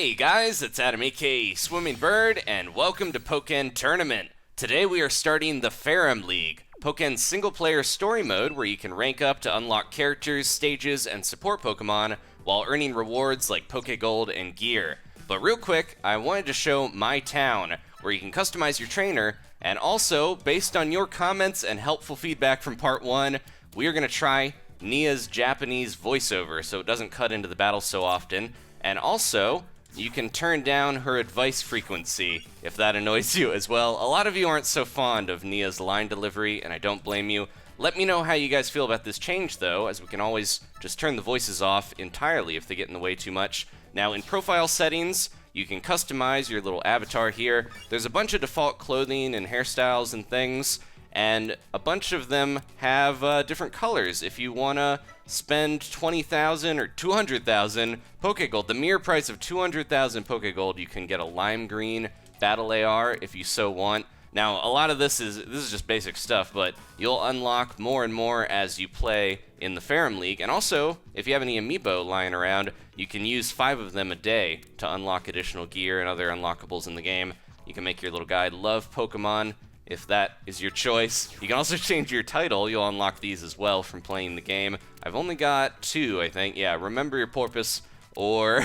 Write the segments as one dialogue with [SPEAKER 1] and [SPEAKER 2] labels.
[SPEAKER 1] Hey guys, it's Adam aka Swimming Bird, and welcome to Pokken Tournament. Today we are starting the Ferrum League, Pokken's single-player story mode where you can rank up to unlock characters, stages, and support Pokemon while earning rewards like Pokegold and gear. But real quick, I wanted to show My Town, where you can customize your trainer, and also, based on your comments and helpful feedback from Part 1, we are going to try Nia's Japanese voiceover so it doesn't cut into the battle so often. And also, you can turn down her advice frequency if that annoys you as well. A lot of you aren't so fond of Nia's line delivery, and I don't blame you. Let me know how you guys feel about this change, though, as we can always just turn the voices off entirely if they get in the way too much. Now, in profile settings, you can customize your little avatar here. There's a bunch of default clothing and hairstyles and things, and a bunch of them have different colors. If you want to spend 20,000 or 200,000 Pokegold, the mere price of 200,000 Pokegold, you can get a lime green Battle AR if you so want. Now, a lot of this is just basic stuff, but you'll unlock more and more as you play in the Ferrum League. And also, if you have any amiibo lying around, you can use 5 of them a day to unlock additional gear and other unlockables in the game. You can make your little guide love Pokemon, if that is your choice. You can also change your title. You'll unlock these as well from playing the game. I've only got 2, I think. Yeah, Remember Your Porpoise or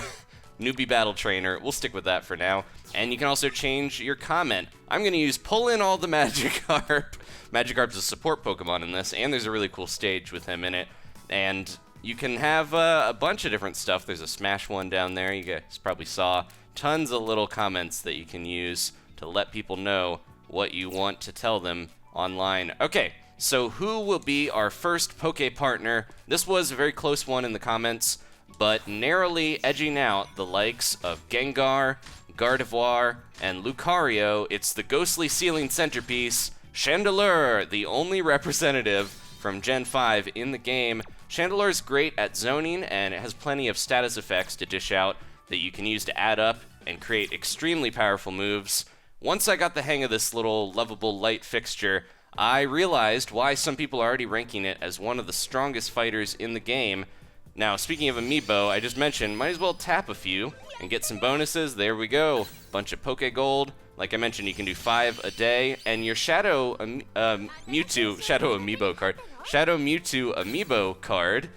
[SPEAKER 1] Newbie Battle Trainer. We'll stick with that for now. And you can also change your comment. I'm going to use Pull in all the Magikarp. Magikarp's a support Pokemon in this, and there's a really cool stage with him in it. And you can have a bunch of different stuff. There's a Smash one down there. You guys probably saw tons of little comments that you can use to let people know what you want to tell them online. Okay, so who will be our first Poke partner? This was a very close one in the comments, but narrowly edging out the likes of Gengar, Gardevoir, and Lucario. It's the ghostly ceiling centerpiece, Chandelure, the only representative from Gen 5 in the game. Chandelure's great at zoning, and it has plenty of status effects to dish out that you can use to add up and create extremely powerful moves. Once I got the hang of this little lovable light fixture, I realized why some people are already ranking it as one of the strongest fighters in the game. Now, speaking of amiibo, I just mentioned, might as well tap a few and get some bonuses. There we go. Bunch of Pokegold. Like I mentioned, you can do 5 a day, and your Shadow Mewtwo, Shadow Amiibo card, Shadow Mewtwo Amiibo card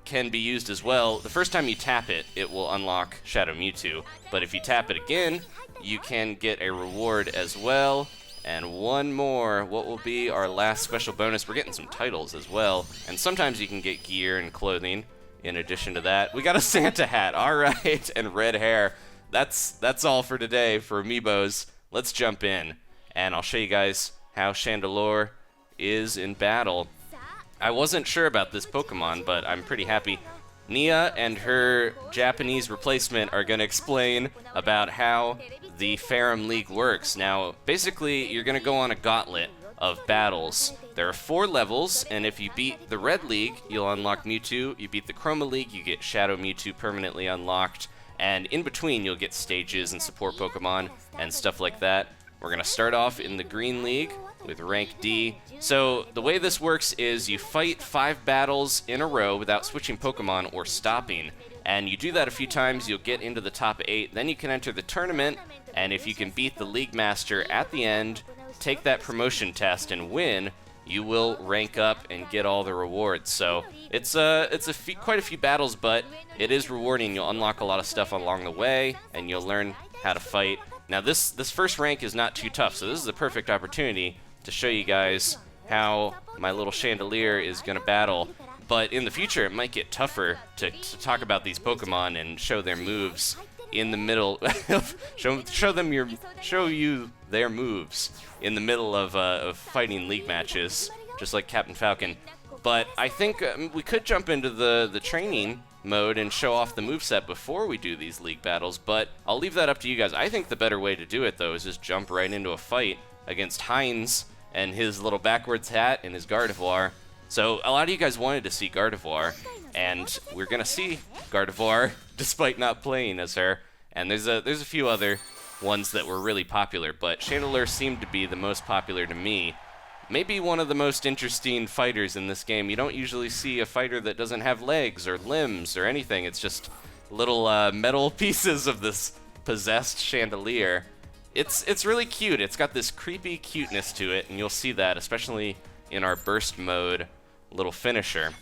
[SPEAKER 1] can be used as well. The first time you tap it, it will unlock Shadow Mewtwo, but if you tap it again, you can get a reward as well. And one more, what will be our last special bonus? We're getting some titles as well, and sometimes you can get gear and clothing in addition to that. We got a Santa hat, all right, and red hair. That's all for today for Amiibos. Let's jump in, and I'll show you guys how Chandelure is in battle. I wasn't sure about this Pokemon, but I'm pretty happy. Nia and her Japanese replacement are going to explain about how the Ferrum League works. Now, basically, you're going to go on a gauntlet of battles. There are 4 levels, and if you beat the Red League, you'll unlock Mewtwo. You beat the Chroma League, you get Shadow Mewtwo permanently unlocked. And in between, you'll get stages and support Pokemon and stuff like that. We're going to start off in the Green League with rank D. So the way this works is you fight 5 battles in a row without switching Pokemon or stopping. And you do that a few times, you'll get into the top 8. Then you can enter the tournament, and if you can beat the League Master at the end, take that promotion test and win, you will rank up and get all the rewards. So it's quite a few battles, but it is rewarding. You'll unlock a lot of stuff along the way, and you'll learn how to fight. Now this first rank is not too tough, so this is a perfect opportunity to show you guys how my little Chandelure is going to battle. But in the future, it might get tougher to talk about these Pokemon and show their moves in the middle. show you their moves in the middle of fighting league matches, just like Captain Falcon. But I think we could jump into the training mode and show off the moveset before we do these league battles, but I'll leave that up to you guys. I think the better way to do it, though, is just jump right into a fight against Heinz and his little backwards hat and his Gardevoir. So a lot of you guys wanted to see Gardevoir, and we're going to see Gardevoir despite not playing as her. And there's a few other ones that were really popular, but Chandelure seemed to be the most popular to me. Maybe one of the most interesting fighters in this game. You don't usually see a fighter that doesn't have legs or limbs or anything. It's just little metal pieces of this possessed Chandelier. It's really cute. It's got this creepy cuteness to it, and you'll see that especially in our burst mode little finisher.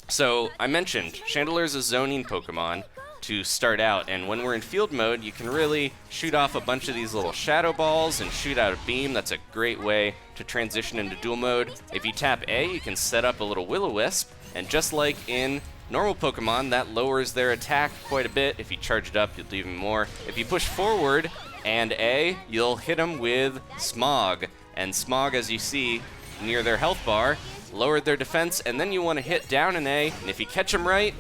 [SPEAKER 1] So I mentioned Chandelier is a zoning Pokemon to start out, and when we're in field mode, you can really shoot off a bunch of these little shadow balls and shoot out a beam. That's a great way to transition into dual mode. If you tap A, you can set up a little Will-O-Wisp, and just like in normal Pokemon, that lowers their attack quite a bit. If you charge it up, you'll do even more. If you push forward and A, you'll hit them with Smog, and Smog, as you see near their health bar, lowered their defense, and then you want to hit down an A, and if you catch them right,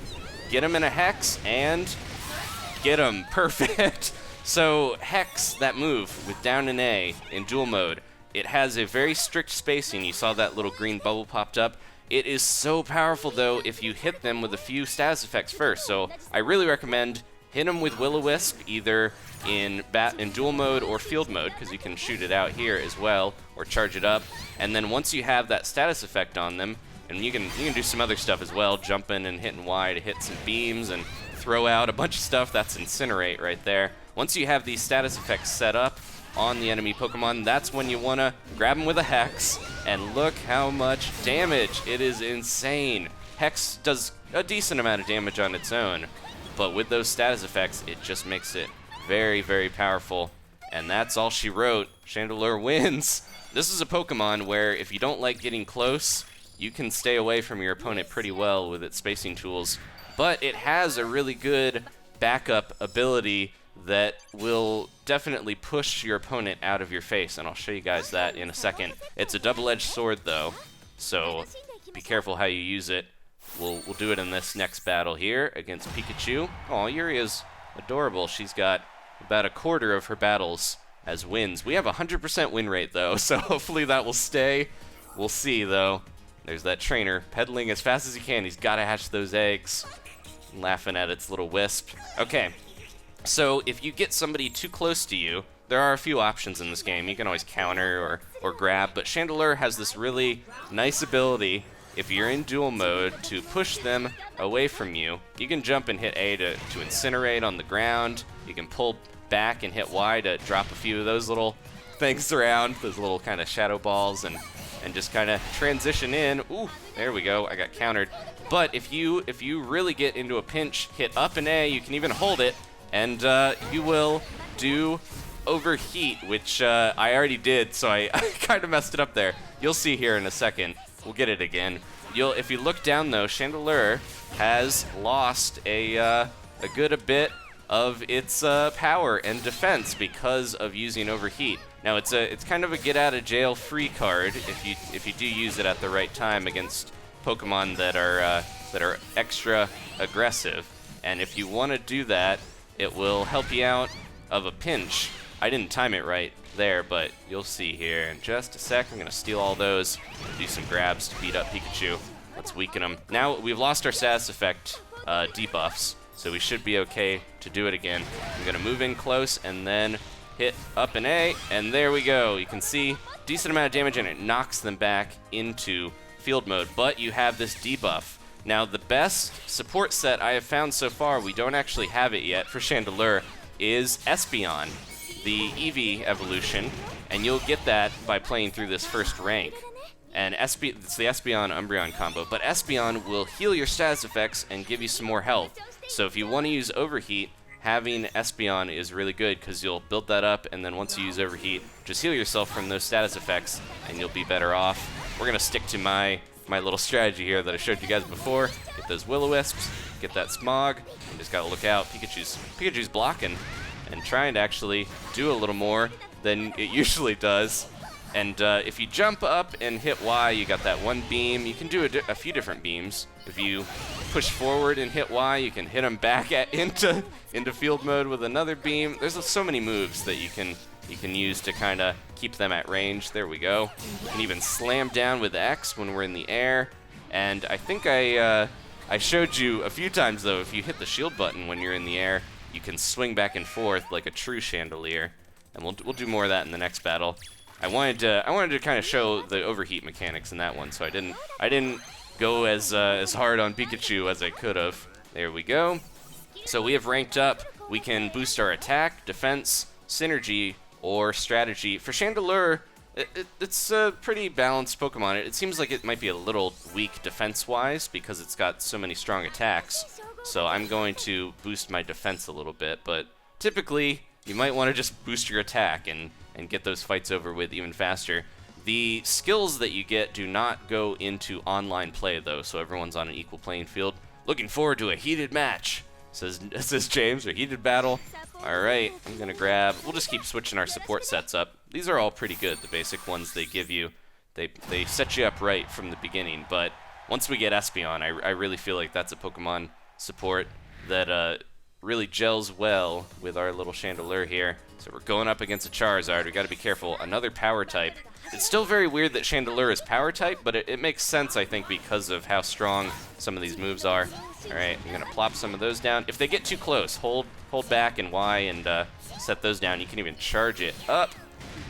[SPEAKER 1] get them in a Hex, and get them. Perfect. So Hex, that move with down an A in dual mode, it has a very strict spacing. You saw that little green bubble popped up. It is so powerful, though, if you hit them with a few status effects first. So I really recommend hit them with Will-O-Wisp, either in dual mode or field mode, because you can shoot it out here as well, or charge it up. And then once you have that status effect on them, and you can do some other stuff as well, jumping and hitting Y to hit some beams and throw out a bunch of stuff. That's Incinerate right there. Once you have these status effects set up on the enemy Pokemon, that's when you want to grab them with a Hex, and look how much damage. It is insane. Hex does a decent amount of damage on its own, but with those status effects, it just makes it very, very powerful. And that's all she wrote. Chandelier wins. This is a Pokemon where if you don't like getting close, you can stay away from your opponent pretty well with its spacing tools, but it has a really good backup ability that will definitely push your opponent out of your face, and I'll show you guys that in a second. It's a double-edged sword, though, so be careful how you use it. We'll do it in this next battle here against Pikachu. Oh, Yuri is adorable. She's got about a quarter of her battles as wins. We have a 100% win rate, though, so hopefully that will stay. We'll see, though. There's that trainer pedaling as fast as he can. He's got to hatch those eggs. Laughing at its little wisp. Okay, so if you get somebody too close to you, there are a few options in this game. You can always counter or grab, but Chandelier has this really nice ability, if you're in dual mode, to push them away from you. You can jump and hit A to Incinerate on the ground. You can pull back and hit Y to drop a few of those little things around, those little kind of shadow balls, and just kind of transition in. Ooh, there we go. I got countered. But if you really get into a pinch, hit up and A. You can even hold it, and you will do Overheat, which I already did, so I kind of messed it up there. You'll see here in a second. We'll get it again. If you look down, though, Chandelier has lost a good bit of its power and defense because of using Overheat. Now it's kind of a get out of jail free card if you do use it at the right time against Pokemon that are extra aggressive. And if you want to do that, it will help you out of a pinch. I didn't time it right there, but you'll see here in just a sec. I'm gonna steal all those, do some grabs to beat up Pikachu. Let's weaken him. Now we've lost our status effect debuffs, so we should be okay to do it again. I'm gonna move in close and then hit up an A, and there we go. You can see decent amount of damage, and it knocks them back into field mode, but you have this debuff. Now, the best support set I have found so far, we don't actually have it yet for Chandelier, is Espeon, the Eevee evolution, and you'll get that by playing through this first rank. And it's the Espeon-Umbreon combo, but Espeon will heal your status effects and give you some more health. So if you want to use Overheat, having Espeon is really good because you'll build that up, and then once you use Overheat, just heal yourself from those status effects, and you'll be better off. We're going to stick to my little strategy here that I showed you guys before. Get those Will-O-Wisps, get that Smog, and just got to look out. Pikachu's blocking and trying to actually do a little more than it usually does. And if you jump up and hit Y, you got that one beam. You can do a few different beams. If you push forward and hit Y, you can hit them back into field mode with another beam. There's so many moves that you can use to kind of keep them at range. There we go. You can even slam down with X when we're in the air. And I think I showed you a few times, though, if you hit the shield button when you're in the air, you can swing back and forth like a true Chandelier. And we'll do more of that in the next battle. I wanted to kind of show the Overheat mechanics in that one, so I didn't go as hard on Pikachu as I could have. There we go. So we have ranked up we can boost our attack, defense, synergy, or strategy. For Chandelure, it's a pretty balanced Pokemon. It seems like it might be a little weak defense-wise because it's got so many strong attacks. So I'm going to boost my defense a little bit, but typically you might want to just boost your attack and get those fights over with even faster. The skills that you get do not go into online play, though, so everyone's on an equal playing field. Looking forward to a heated match, says James, or heated battle. All right, I'm going to grab... We'll just keep switching our support sets up. These are all pretty good, the basic ones they give you. They set you up right from the beginning, but once we get Espeon, I really feel like that's a Pokemon support that really gels well with our little Chandelure here. So we're going up against a Charizard. We got to be careful. Another power type. It's still very weird that Chandelure is power type, but it makes sense, I think, because of how strong some of these moves are. All right, I'm going to plop some of those down. If they get too close, hold back and Y and set those down. You can even charge it up.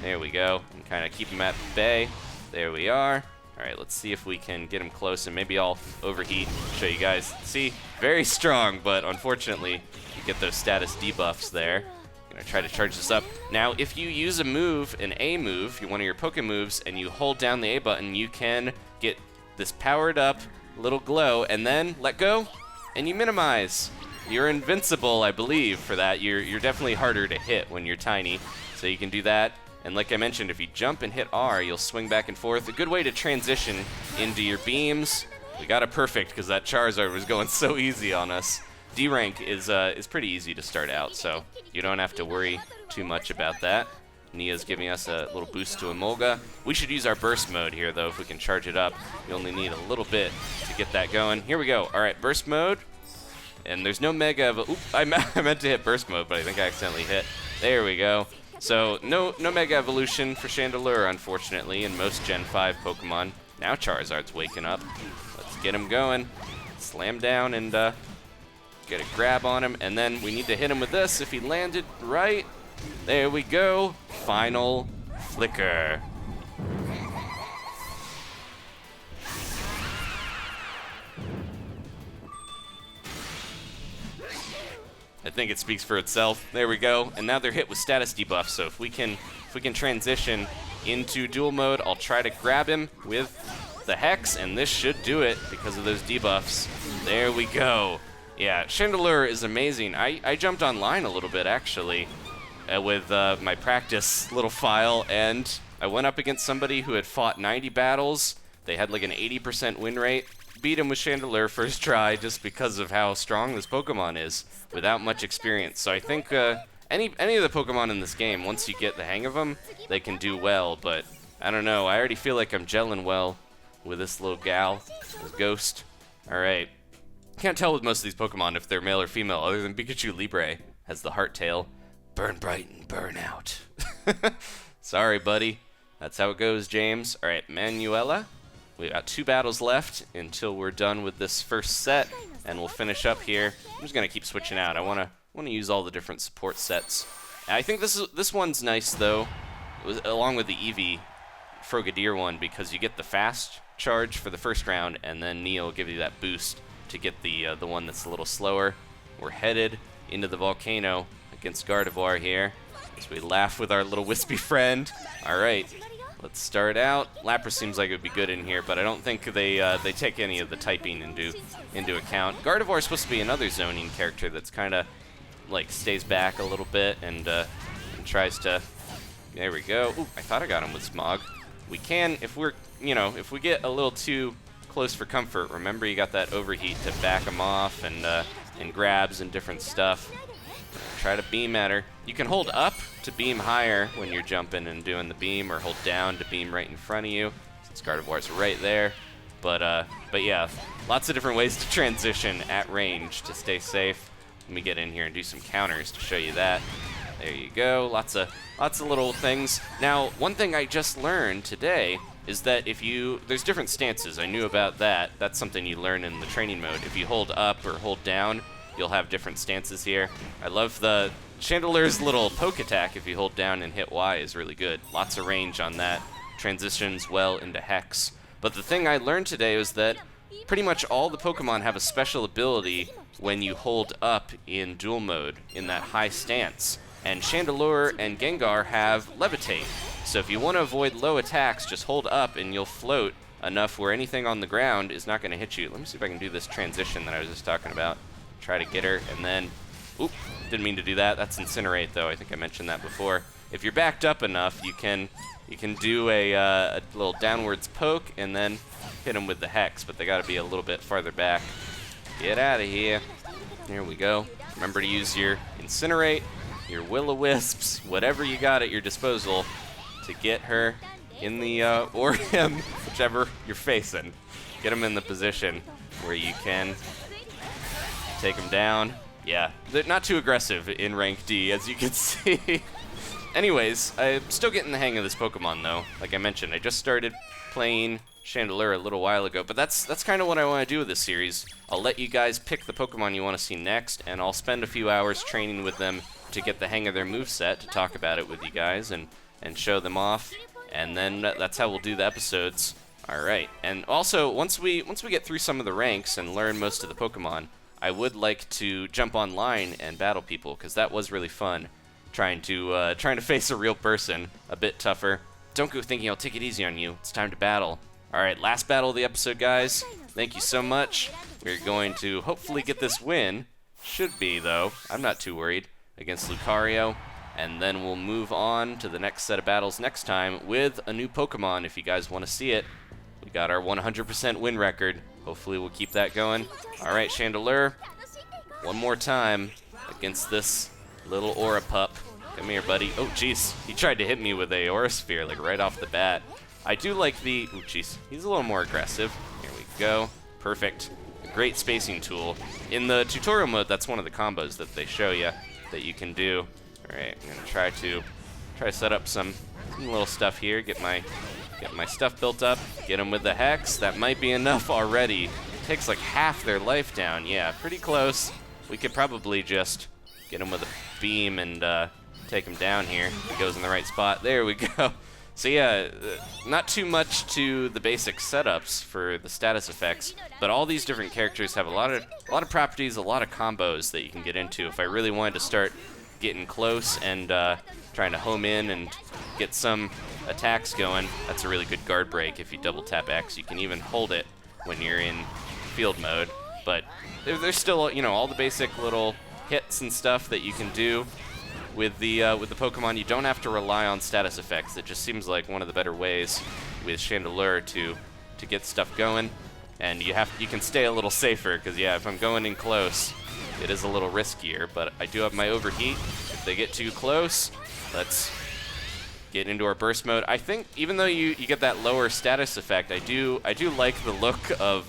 [SPEAKER 1] There we go. And kind of keep them at bay. There we are. All right, let's see if we can get them close, and maybe I'll overheat, show you guys. See, very strong, but unfortunately, you get those status debuffs there. I'm gonna try to charge this up. Now, if you use a move, an A move, one of your Poké moves, and you hold down the A button, you can get this powered up little glow, and then let go, and you minimize. You're invincible, I believe, for that. You're definitely harder to hit when you're tiny, so you can do that. And like I mentioned, if you jump and hit R, you'll swing back and forth. A good way to transition into your beams. We got it perfect because that Charizard was going so easy on us. D rank is pretty easy to start out, so you don't have to worry too much about that. Nia's giving us a little boost to Emolga. We should use our burst mode here, though, if we can charge it up. You only need a little bit to get that going. Here we go. All right, burst mode. And there's no Mega... Oop, I meant to hit burst mode, but I think I accidentally hit. There we go. So no Mega Evolution for Chandelure, unfortunately, in most Gen 5 Pokemon. Now Charizard's waking up. Let's get him going. Slam down and get a grab on him. And then we need to hit him with this if he landed right. There we go. Final Flicker. I think it speaks for itself. There we go. And now they're hit with status debuff. So if we can transition into dual mode, I'll try to grab him with the Hex, and this should do it because of those debuffs. There we go. Yeah, Chandelure is amazing. I jumped online a little bit, actually, with my practice little file, and I went up against somebody who had fought 90 battles. They had like an 80% win rate. Beat him with Chandelure first try just because of how strong this Pokemon is without much experience. So I think any of the Pokemon in this game, once you get the hang of them, they can do well. But I don't know. I already feel like I'm gelling well with this little gal, this Ghost. All right. Can't tell with most of these Pokemon if they're male or female, other than Pikachu Libre has the heart tail. Burn bright and burn out. Sorry, buddy. That's how it goes, James. All right, Manuela. We got 2 battles left until we're done with this first set, and we'll finish up here. I'm just gonna keep switching out. I wanna use all the different support sets. And I think this one's nice though, along with the Eevee Frogadier one, because you get the fast charge for the first round, and then Nia will give you that boost to get the one that's a little slower. We're headed into the volcano against Gardevoir here, as we laugh with our little wispy friend. All right. Let's start out. Lapras seems like it would be good in here, but I don't think they take any of the typing into account. Gardevoir is supposed to be another zoning character that's kind of like stays back a little bit and tries to. There we go. Ooh, I thought I got him with Smog. We can, if we get a little too close for comfort. Remember, you got that overheat to back him off and grabs and different stuff. Try to beam at her. You can hold up to beam higher when you're jumping and doing the beam, or hold down to beam right in front of you, since Gardevoir's right there. But yeah, lots of different ways to transition at range to stay safe. Let me get in here and do some counters to show you that. There you go. Lots of little things. Now, one thing I just learned today is that there's different stances. I knew about that. That's something you learn in the training mode. If you hold up or hold down, you'll have different stances here. I love the Chandelure's little poke attack. If you hold down and hit Y is really good. Lots of range on that. Transitions well into Hex. But the thing I learned today was that pretty much all the Pokemon have a special ability when you hold up in duel mode in that high stance. And Chandelure and Gengar have Levitate. So if you want to avoid low attacks, just hold up and you'll float enough where anything on the ground is not going to hit you. Let me see if I can do this transition that I was just talking about. Try to get her, and then... Oop, didn't mean to do that. That's Incinerate, though. I think I mentioned that before. If you're backed up enough, you can do a little downwards poke and then hit them with the Hex, but they got to be a little bit farther back. Get out of here. There we go. Remember to use your Incinerate, your Will-O-Wisps, whatever you got at your disposal to get her in the, or him, whichever you're facing. Get him in the position where you can take him down. Yeah, they're not too aggressive in rank D, as you can see. Anyways, I'm still getting the hang of this Pokemon, though. Like I mentioned, I just started playing Chandelure a little while ago, but that's kind of what I want to do with this series. I'll let you guys pick the Pokemon you want to see next, and I'll spend a few hours training with them to get the hang of their moveset, to talk about it with you guys and show them off, and then that's how we'll do the episodes. Alright, and also, once we get through some of the ranks and learn most of the Pokemon, I would like to jump online and battle people, because that was really fun, trying to face a real person, a bit tougher. Don't go thinking I'll take it easy on you. It's time to battle. Alright, last battle of the episode, guys. Thank you so much. We're going to hopefully get this win. Should be, though. I'm not too worried. Against Lucario. And then we'll move on to the next set of battles next time with a new Pokemon, if you guys want to see it. We got our 100% win record. Hopefully we'll keep that going. Alright, Chandelure. One more time against this little Aura pup. Come here, buddy. Oh, jeez. He tried to hit me with a Aura Sphere, like, right off the bat. I do like the... Oh, jeez. He's a little more aggressive. Here we go. Perfect. A great spacing tool. In the tutorial mode, that's one of the combos that they show you that you can do. Alright, I'm going to try to set up some little stuff here. Get my stuff built up. Get them with the Hex. That might be enough already. Takes like half their life down. Yeah, pretty close. We could probably just get them with a beam and take him down here. If it goes in the right spot. There we go. So yeah, not too much to the basic setups for the status effects, but all these different characters have a lot of properties, a lot of combos that you can get into. If I really wanted to start getting close and trying to home in and get some attacks going, that's a really good guard break. If you double tap X, you can even hold it when you're in field mode. But there's still, you know, all the basic little hits and stuff that you can do with the Pokemon. You don't have to rely on status effects. It just seems like one of the better ways with Chandelure to get stuff going. And you can stay a little safer, because yeah, if I'm going in close, it is a little riskier. But I do have my Overheat. If they get too close, let's get into our burst mode. I think even though you get that lower status effect, I do like the look of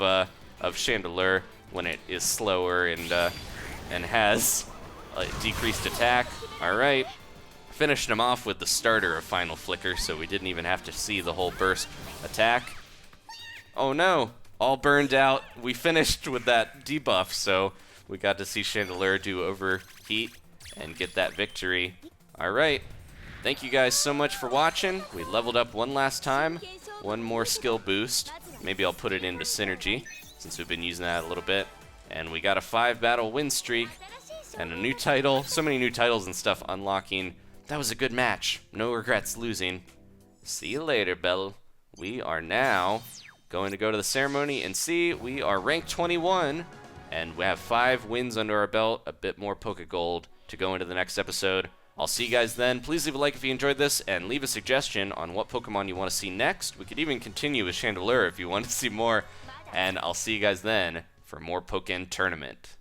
[SPEAKER 1] Chandelure when it is slower and has decreased attack. All right, finished him off with the starter of Final Flicker, so we didn't even have to see the whole burst attack. Oh no, all burned out. We finished with that debuff, so we got to see Chandelure do Overheat and get that victory. All right, thank you guys so much for watching. We leveled up one last time, one more skill boost. Maybe I'll put it into Synergy, since we've been using that a little bit. And we got a 5-battle win streak. And a new title. So many new titles and stuff unlocking. That was a good match. No regrets losing. See you later, Belle. We are now going to go to the ceremony and see. We are ranked 21. And we have 5 wins under our belt. A bit more Pokegold to go into the next episode. I'll see you guys then. Please leave a like if you enjoyed this. And leave a suggestion on what Pokemon you want to see next. We could even continue with Chandelure if you want to see more. And I'll see you guys then for more Pokken Tournament.